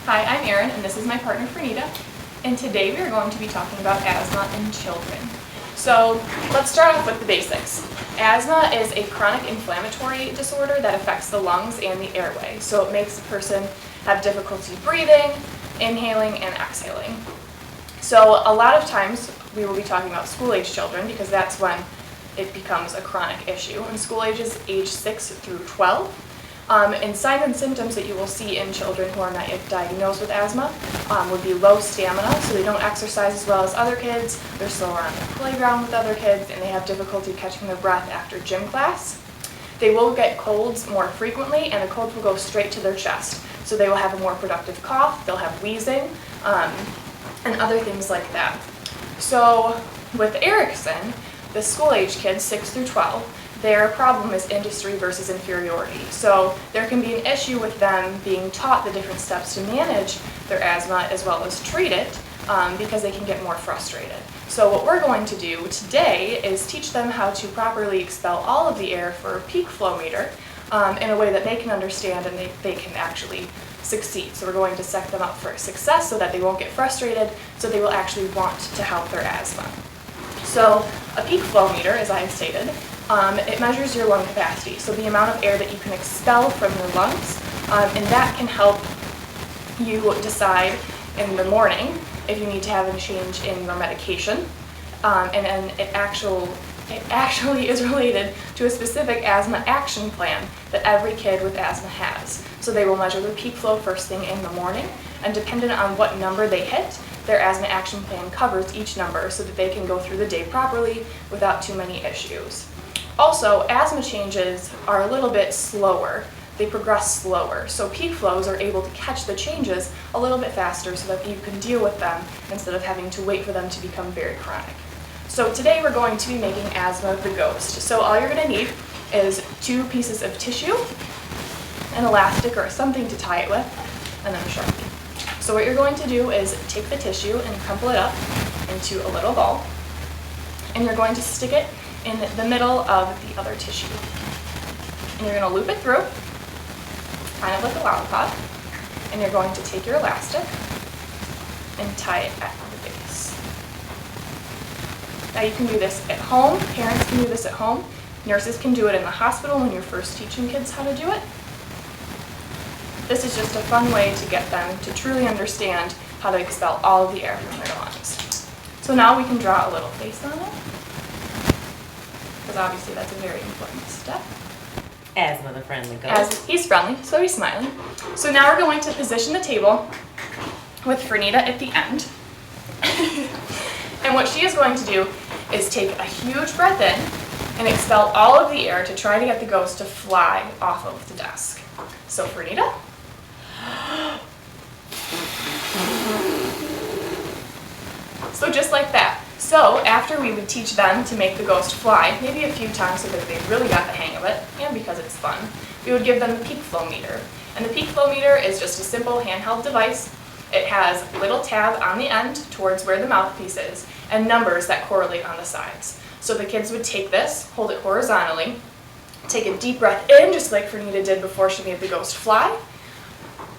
Hi, I'm Erin, and this is my partner Fernita, and today we are going to be talking about asthma in children. So let's start off with the basics. Asthma is a chronic inflammatory disorder that affects the lungs and the airway, so it makes the person have difficulty breathing, inhaling, and exhaling. So a lot of times we will be talking about school-age children because that's when it becomes a chronic issue, and school age is age 6 through 12. And signs and symptoms that you will see in children who are not yet diagnosed with asthma would be low stamina, so they don't exercise as well as other kids, they're slower on the playground with other kids, and they have difficulty catching their breath after gym class. They will get colds more frequently, and the colds will go straight to their chest, so they will have a more productive cough, they'll have wheezing, and other things like that. So with Erickson, the school-age kids, 6 through 12, their problem is industry versus inferiority. So there can be an issue with them being taught the different steps to manage their asthma as well as treat it because they can get more frustrated. So what we're going to do today is teach them how to properly expel all of the air for a peak flow meter in a way that they can understand and they can actually succeed. So we're going to set them up for success so that they won't get frustrated, so they will actually want to help their asthma. So a peak flow meter, as I have stated, it measures your lung capacity, so the amount of air that you can expel from your lungs, and that can help you decide in the morning if you need to have a change in your medication, and then it actually is related to a specific asthma action plan that every kid with asthma has. So they will measure their peak flow first thing in the morning, and dependent on what number they hit, their asthma action plan covers each number so that they can go through the day properly without too many issues. Also, asthma changes are a little bit slower. They progress slower, so peak flows are able to catch the changes a little bit faster so that you can deal with them instead of having to wait for them to become very chronic. So today we're going to be making asthma the ghost. So all you're going to need is 2 pieces of tissue, an elastic or something to tie it with, and then a Sharpie. So what you're going to do is take the tissue and crumple it up into a little ball, and you're going to stick it in the middle of the other tissue. And you're going to loop it through, kind of like a lollipop, and you're going to take your elastic and tie it at the base. Now you can do this at home, parents can do this at home, nurses can do it in the hospital when you're first teaching kids how to do it. This is just a fun way to get them to truly understand how to expel all of the air from their lungs. So now we can draw a little face on it, because obviously that's a very important step. Asthma the friendly ghost. He's friendly, so he's smiling. So now we're going to position the table with Fernita at the end. And what she is going to do is take a huge breath in and expel all of the air to try to get the ghost to fly off of the desk. So Fernita. So just like that. So after we would teach them to make the ghost fly, maybe a few times so that they really got the hang of it, and because it's fun, we would give them the peak flow meter. And the peak flow meter is just a simple handheld device. It has a little tab on the end towards where the mouthpiece is, and numbers that correlate on the sides. So the kids would take this, hold it horizontally, take a deep breath in, just like Fernita did before she made the ghost fly,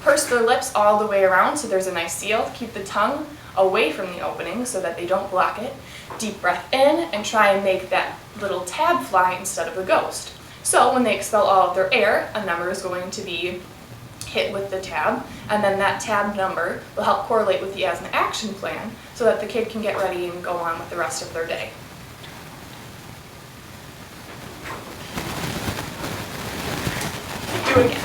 purse their lips all the way around so there's a nice seal, keep the tongue away from the opening so that they don't block it. Deep breath in and try and make that little tab fly instead of the ghost. So when they expel all of their air, a number is going to be hit with the tab, and then that tab number will help correlate with the asthma action plan so that the kid can get ready and go on with the rest of their day. Do it again.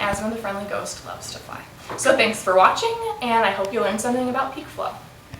Asthma the friendly ghost loves to fly. So thanks for watching, and I hope you learned something about peak flow.